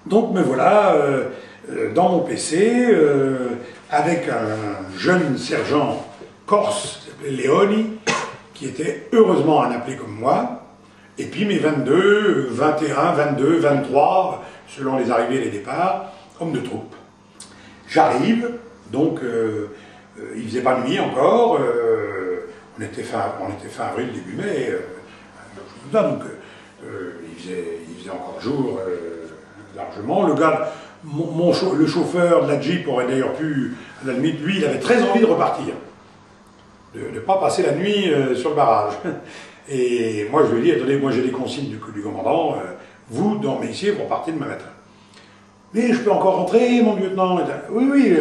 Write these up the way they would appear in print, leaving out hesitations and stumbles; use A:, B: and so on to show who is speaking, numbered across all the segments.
A: Donc me voilà dans mon PC avec un jeune sergent corse qui s'appelait Leoni, qui était heureusement un appelé comme moi, et puis mes 22, 21, 22, 23, selon les arrivées et les départs, hommes de troupe. J'arrive, donc il faisait pas nuit encore, on était fin avril, début mai, donc il faisait encore jour largement. Le gars, le chauffeur de la Jeep aurait d'ailleurs pu, à la limite, lui, il avait très envie de repartir, de ne pas passer la nuit sur le barrage. Et moi, je lui ai dit, attendez, moi j'ai des consignes du commandant, vous, dormez ici, vous repartez demain matin. Mais je peux encore rentrer, mon lieutenant? Oui, oui,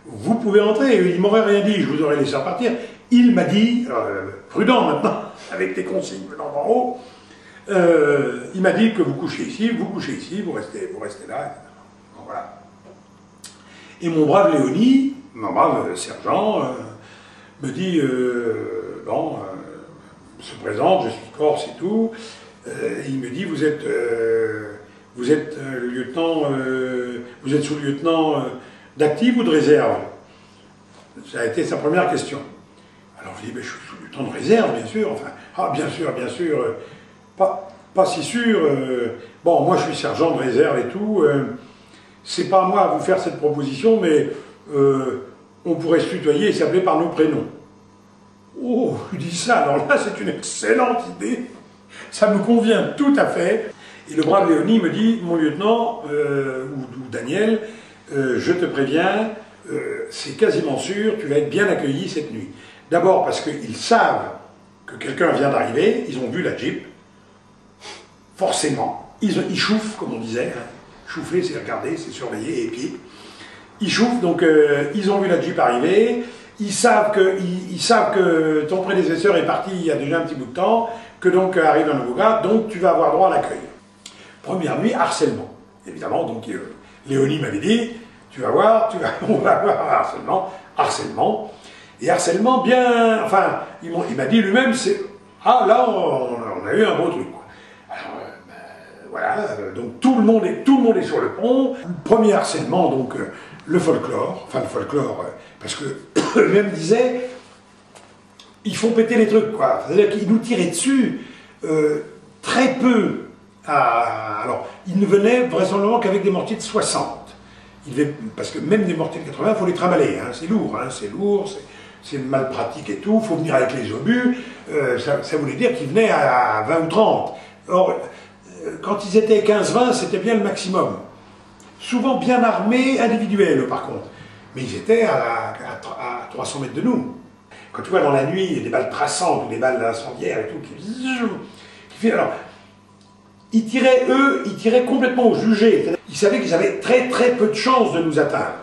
A: vous pouvez rentrer, il m'aurait rien dit, je vous aurais laissé repartir. Il m'a dit, prudent maintenant, avec tes consignes venant d'en haut, il m'a dit que vous couchez ici, vous restez là, etc. Donc, voilà. Et mon brave Léonie, mon brave sergent, me dit, bon, se présente, je suis corse et tout, il me dit, vous êtes lieutenant, vous êtes sous-lieutenant d'active ou de réserve? Ça a été sa première question. Alors je dis, ben, je suis sous-lieutenant de réserve, bien sûr, enfin, ah bien sûr, pas si sûr, bon, moi je suis sergent de réserve et tout, c'est pas à moi à vous faire cette proposition, mais on pourrait se tutoyer et s'appeler par nos prénoms. Oh, je dis ça, alors là c'est une excellente idée, ça me convient tout à fait. Et le brave Léonie me dit, mon lieutenant, ou Daniel, je te préviens, c'est quasiment sûr, tu vas être bien accueilli cette nuit. D'abord parce qu'ils savent que quelqu'un vient d'arriver, ils ont vu la Jeep, forcément. Ils chauffent, comme on disait, hein. Chauffer, c'est regarder, c'est surveiller, épier. Ils chauffent, donc ils ont vu la Jeep arriver, ils savent que ton prédécesseur est parti il y a déjà un petit bout de temps, que donc arrive un nouveau gars, donc tu vas avoir droit à l'accueil. Première nuit, harcèlement. Évidemment, donc Léonie m'avait dit, tu vas voir, on va avoir harcèlement. Et harcèlement bien, enfin, il m'a dit lui-même, c'est, ah là, on a eu un beau truc, quoi. Alors, ben, voilà, donc tout le monde est sur le pont. Premier harcèlement, donc le folklore, parce que lui-même disait, ils font péter les trucs, quoi. C'est-à-dire qu'ils nous tiraient dessus très peu. Alors, ils ne venaient vraisemblablement qu'avec des mortiers de 60. Parce que même des mortiers de 80, il faut les trimballer, hein, c'est lourd, c'est mal pratique et tout, il faut venir avec les obus, ça voulait dire qu'ils venaient à 20 ou 30. Or, quand ils étaient 15-20, c'était bien le maximum. Souvent bien armés, individuels par contre. Mais ils étaient à 300 mètres de nous. Quand tu vois dans la nuit, il y a des balles traçantes, ou des balles incendiaires et tout, qui fait... Alors, ils tiraient complètement au jugé. Ils savaient qu'ils avaient très peu de chances de nous atteindre.